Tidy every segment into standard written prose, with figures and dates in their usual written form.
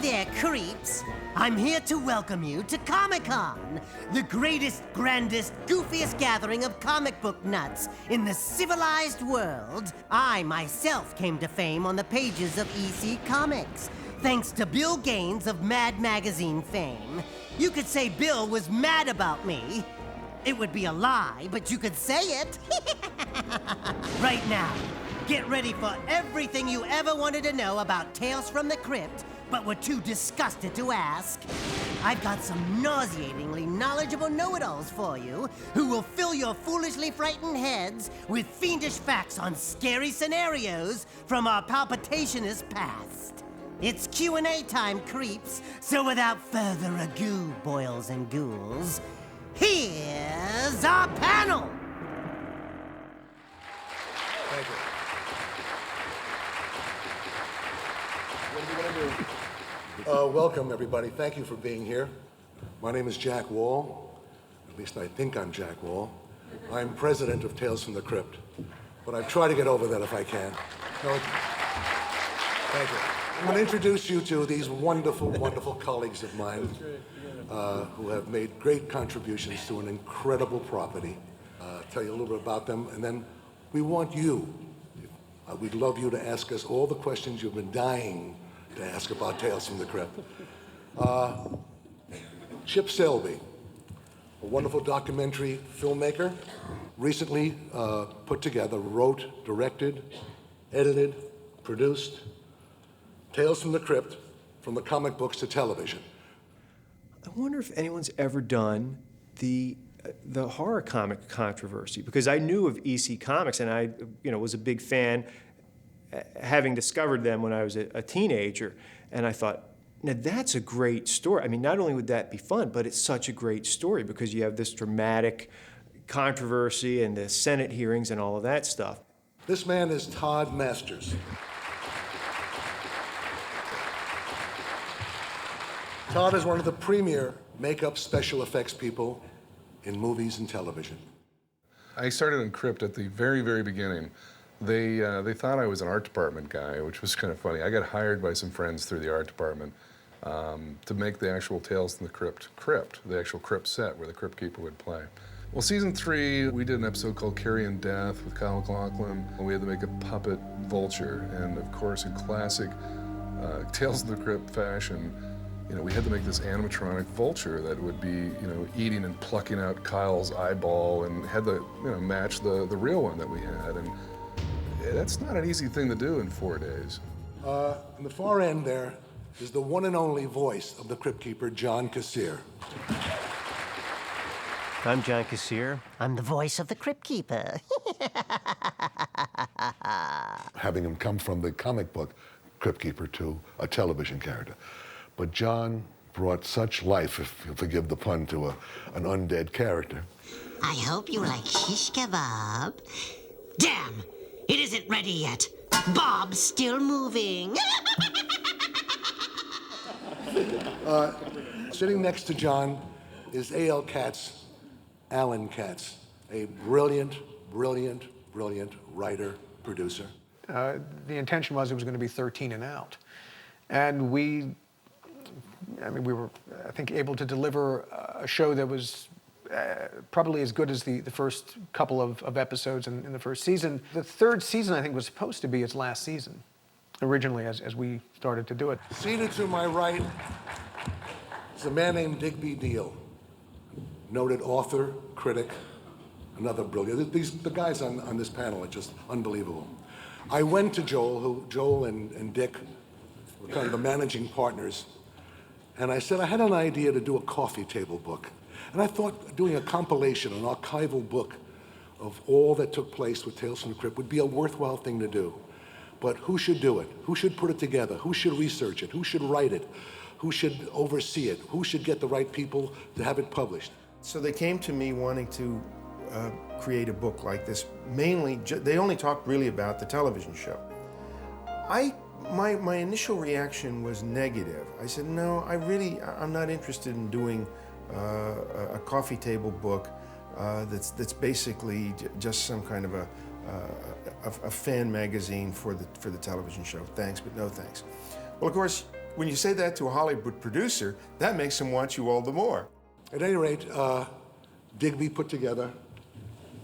there, creeps. I'm here to welcome you to Comic-Con, the greatest, grandest, goofiest gathering of comic book nuts in the civilized world. I myself came to fame on the pages of EC Comics, thanks to Bill Gaines of Mad Magazine fame. You could say Bill was mad about me. It would be a lie, but you could say it. Right now, get ready for everything you ever wanted to know about Tales from the Crypt, but were too disgusted to ask. I've got some nauseatingly knowledgeable know-it-alls for you who will fill your foolishly frightened heads with fiendish facts on scary scenarios from our palpitationist past. It's Q&A time, creeps, so without further ado, boils and ghouls, here's our panel! Thank you. What are we gonna do? Welcome, everybody. Thank you for being here. My name is Jack Wall. At least I think I'm Jack Wall. I'm president of Tales from the Crypt, but I try to get over that if I can. No, thank you. I'm going to introduce you to these wonderful, wonderful colleagues of mine who have made great contributions to an incredible property. Tell you a little bit about them, and then we want you. We'd love you to ask us all the questions you've been dying to ask about Tales from the Crypt. Chip Selby, a wonderful documentary filmmaker, recently put together, wrote, directed, edited, produced Tales from the Crypt, from the comic books to television. I wonder if anyone's ever done the horror comic controversy, because I knew of EC Comics and I was a big fan, having discovered them when I was a teenager, and I thought, now that's a great story. I mean, not only would that be fun, but it's such a great story because you have this dramatic controversy and the Senate hearings and all of that stuff. This man is Todd Masters. Todd is one of the premier makeup special effects people in movies and television. I started in Crypt at the very, very beginning. They thought I was an art department guy, which was kind of funny. I got hired by some friends through the art department to make the actual Tales from the Crypt, the actual Crypt set where the Crypt Keeper would play. Well, season 3, we did an episode called Carrion Death with Kyle MacLachlan. We had to make a puppet vulture, and of course, in classic Tales from the Crypt fashion, we had to make this animatronic vulture that would be, eating and plucking out Kyle's eyeball and had to, match the real one that we had. And that's not an easy thing to do in 4 days. On the far end there is the one and only voice of the Crypt Keeper, John Kassir. I'm John Kassir. I'm the voice of the Crypt Keeper. Having him come from the comic book Crypt Keeper to a television character. But John brought such life, if you'll forgive the pun, to an undead character. I hope you like shish kebab. Damn! It isn't ready yet. Bob's still moving. Sitting next to John is A.L. Katz, Alan Katz, a brilliant, brilliant, brilliant writer, producer. The intention was it was going to be 13 and out. And we were, I think, able to deliver a show that was probably as good as the first couple of episodes in the first season. The third season, I think, was supposed to be its last season, originally, as we started to do it. Seated to my right is a man named Digby Deal, noted author, critic, another brilliant. The guys on this panel are just unbelievable. I went to Joel and Dick were kind of the managing partners, and I said I had an idea to do a coffee table book. And I thought doing a compilation, an archival book of all that took place with Tales from the Crypt would be a worthwhile thing to do. But who should do it? Who should put it together? Who should research it? Who should write it? Who should oversee it? Who should get the right people to have it published? So they came to me wanting to create a book like this. Mainly, they only talked really about the television show. My initial reaction was negative. I said, no, I'm not interested in doing a coffee table book that's basically just some kind of a fan magazine for the television show. Thanks, but no thanks. Well, of course, when you say that to a Hollywood producer, that makes him want you all the more. At any rate, Digby put together,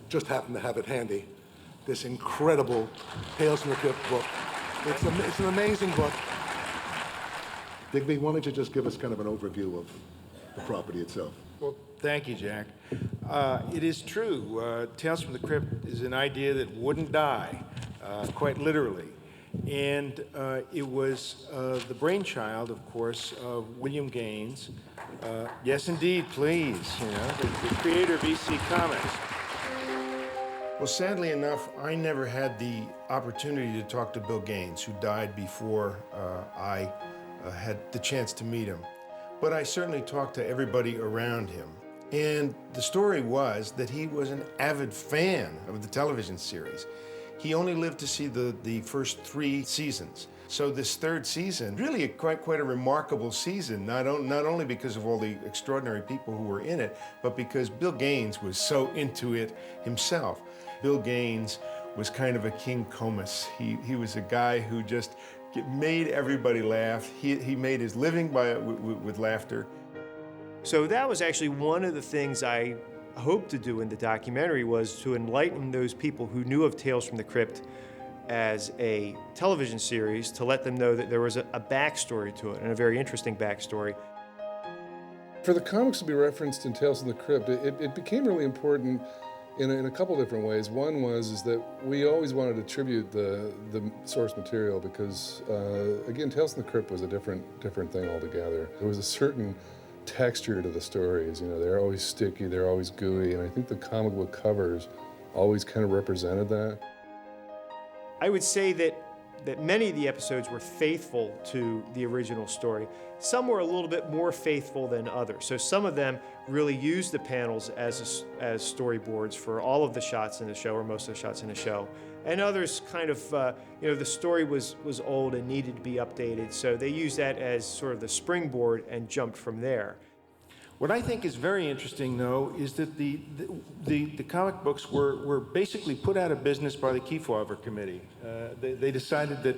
just happened to have it handy, this incredible Tales from the Crypt book. It's an amazing book. Digby, why don't you just give us kind of an overview of the property itself? Well, thank you, Jack. It is true. Tales from the Crypt is an idea that wouldn't die, quite literally. And it was the brainchild, of course, of William Gaines. Yes, indeed, please. You know, the creator of EC Comics. Well, sadly enough, I never had the opportunity to talk to Bill Gaines, who died before I had the chance to meet him. But I certainly talked to everybody around him. And the story was that he was an avid fan of the television series. He only lived to see the first 3 seasons. So this 3rd season, really quite a remarkable season, not only because of all the extraordinary people who were in it, but because Bill Gaines was so into it himself. Bill Gaines was kind of a King Comus. He was a guy who just made everybody laugh. He made his living with laughter. So that was actually one of the things I hoped to do in the documentary, was to enlighten those people who knew of Tales from the Crypt as a television series, to let them know that there was a backstory to it, and a very interesting backstory. For the comics to be referenced in Tales from the Crypt, it became really important in a couple different ways. One is that we always wanted to tribute the source material because, again, Tales from the Crypt was a different thing altogether. There was a certain texture to the stories. You know, they're always sticky, they're always gooey, and I think the comic book covers always kind of represented that. I would say that many of the episodes were faithful to the original story. Some were a little bit more faithful than others. So some of them really used the panels as storyboards for all of the shots in the show, or most of the shots in the show. And others kind of, the story was old and needed to be updated, so they used that as sort of the springboard and jumped from there. What I think is very interesting, though, is that the comic books were basically put out of business by the Kefauver Committee. They decided that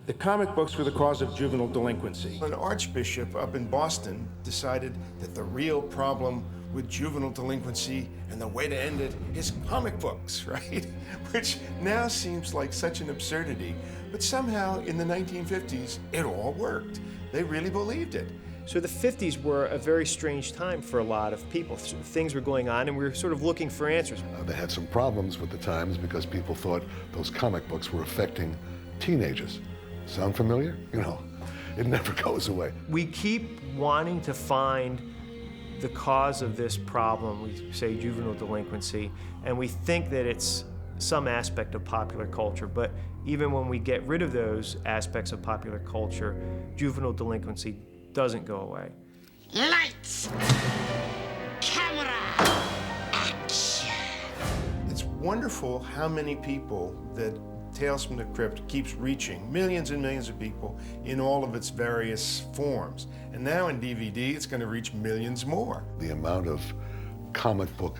the comic books were the cause of juvenile delinquency. An archbishop up in Boston decided that the real problem with juvenile delinquency and the way to end it is comic books, right? Which now seems like such an absurdity. But somehow in the 1950s, it all worked. They really believed it. So the 50s were a very strange time for a lot of people. Things were going on, and we were sort of looking for answers. They had some problems with the Times because people thought those comic books were affecting teenagers. Sound familiar? You know, it never goes away. We keep wanting to find the cause of this problem, we say juvenile delinquency, and we think that it's some aspect of popular culture, but even when we get rid of those aspects of popular culture, juvenile delinquency doesn't go away. Lights! Camera! Action! It's wonderful how many people that Tales from the Crypt keeps reaching, millions and millions of people in all of its various forms. And now in DVD, it's going to reach millions more. The amount of comic book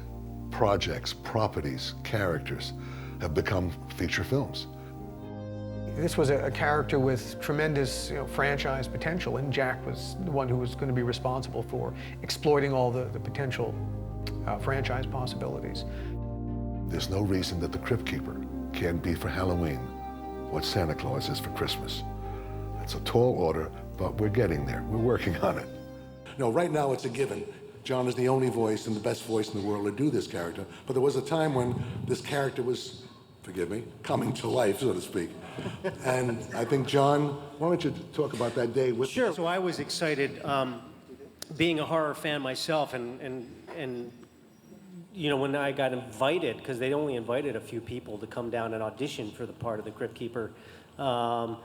projects, properties, characters have become feature films. This was a character with tremendous franchise potential, and Jack was the one who was going to be responsible for exploiting all the potential franchise possibilities. There's no reason that the Crypt Keeper can't be for Halloween what Santa Claus is for Christmas. It's a tall order, but we're getting there. We're working on it. No, right now it's a given. John is the only voice and the best voice in the world to do this character, but there was a time when this character was, forgive me, coming to life, so to speak. And I think, John, why don't you talk about that day with Sure. So I was excited, being a horror fan myself, and when I got invited, because they only invited a few people to come down and audition for the part of the Crypt Keeper. I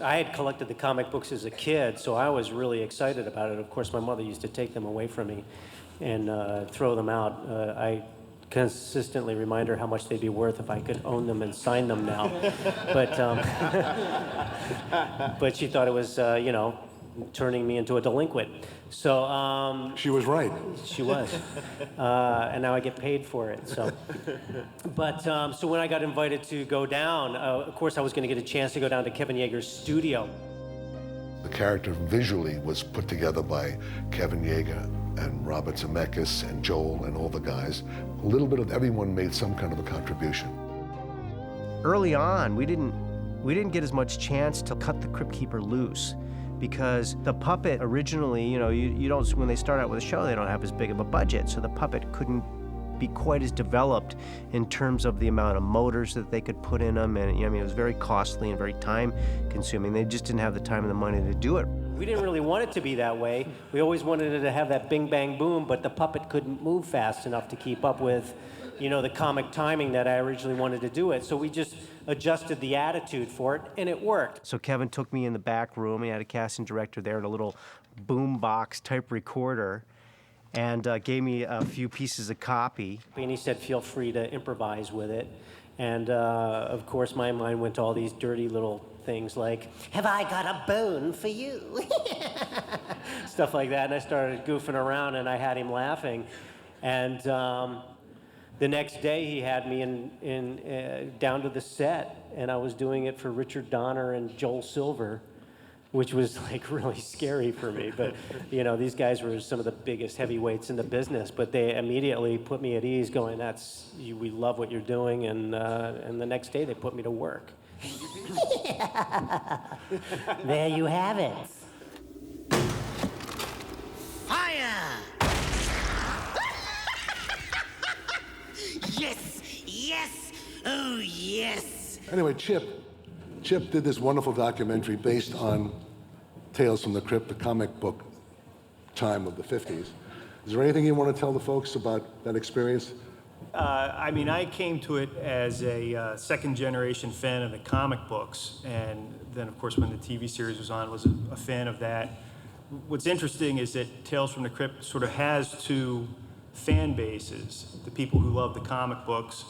had collected the comic books as a kid, so I was really excited about it. Of course, my mother used to take them away from me and throw them out. I consistently remind her how much they'd be worth if I could own them and sign them now. But she thought it was, turning me into a delinquent. So She was right. she was, and now I get paid for it. So, so when I got invited to go down, of course I was going to get a chance to go down to Kevin Yeager's studio. The character visually was put together by Kevin Yeager and Robert Zemeckis and Joel and all the guys. A little bit of everyone made some kind of a contribution. Early on, we didn't get as much chance to cut the Crypt Keeper loose, because the puppet originally, you don't, when they start out with a show, they don't have as big of a budget, so the puppet couldn't be quite as developed in terms of the amount of motors that they could put in them, and it was very costly and very time consuming. They just didn't have the time and the money to do it. We didn't really want it to be that way. We always wanted it to have that bing bang boom, but the puppet couldn't move fast enough to keep up with, the comic timing that I originally wanted to do it. So we just adjusted the attitude for it, and it worked. So Kevin took me in the back room. He had a casting director there and a little boom box type recorder, and gave me a few pieces of copy. And he said, feel free to improvise with it. And of course, my mind went to all these dirty little things like, Have I got a bone for you? stuff like that. And I started goofing around, and I had him laughing. And the next day, he had me down to the set, and I was doing it for Richard Donner and Joel Silver, which was like really scary for me. But these guys were some of the biggest heavyweights in the business, but they immediately put me at ease, going, we love what you're doing, and the next day they put me to work. There you have it. Fire! Yes! Yes! Oh, yes! Anyway, Chip did this wonderful documentary based on Tales from the Crypt, the comic book time of the 50s. Is there anything you want to tell the folks about that experience? I came to it as a second-generation fan of the comic books, and then, of course, when the TV series was on, was a fan of that. What's interesting is that Tales from the Crypt sort of has two fan bases: the people who love the comic books,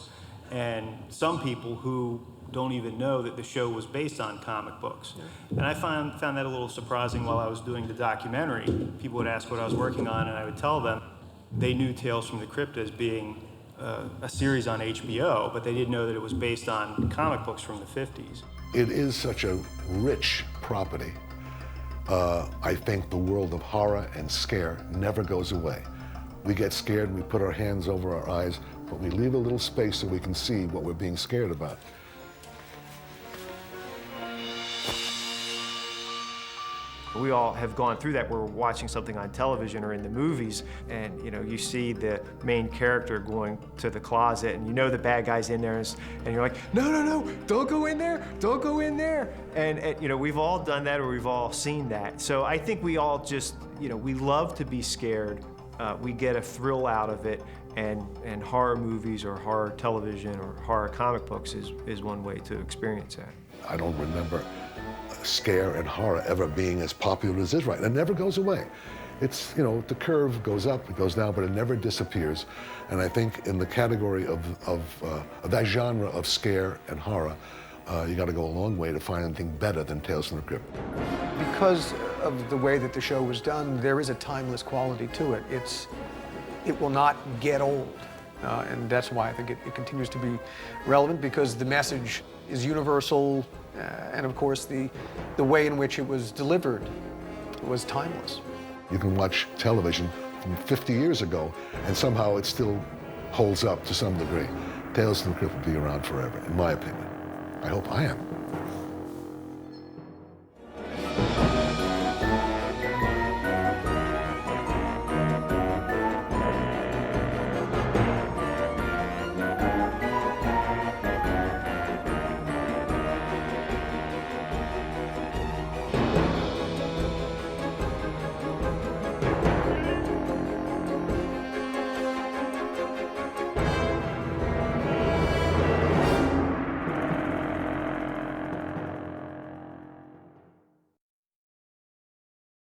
and some people who don't even know that the show was based on comic books. And I found that a little surprising while I was doing the documentary. People would ask what I was working on, and I would tell them they knew Tales from the Crypt as being a series on HBO, but they didn't know that it was based on comic books from the 50s. It is such a rich property. I think the world of horror and scare never goes away. We get scared, we put our hands over our eyes, but we leave a little space so we can see what we're being scared about. We all have gone through that where we're watching something on television or in the movies, and you see the main character going to the closet, and the bad guy's in there, and you're like, no, don't go in there, don't go in there. And we've all done that, or we've all seen that. So I think we all just, we love to be scared. We get a thrill out of it, and horror movies or horror television or horror comic books is one way to experience that. I don't remember scare and horror ever being as popular as it is right now. It never goes away. It's, the curve goes up, it goes down, but it never disappears. And I think in the category of that genre of scare and horror, you got to go a long way to find anything better than Tales from the Crypt. Because of the way that the show was done, there is a timeless quality to it. It will not get old. And that's why I think it continues to be relevant, because the message is universal, and of course the way in which it was delivered was timeless. You can watch television from 50 years ago, and somehow it still holds up to some degree. Tales from the Crypt will be around forever, in my opinion. I hope I am.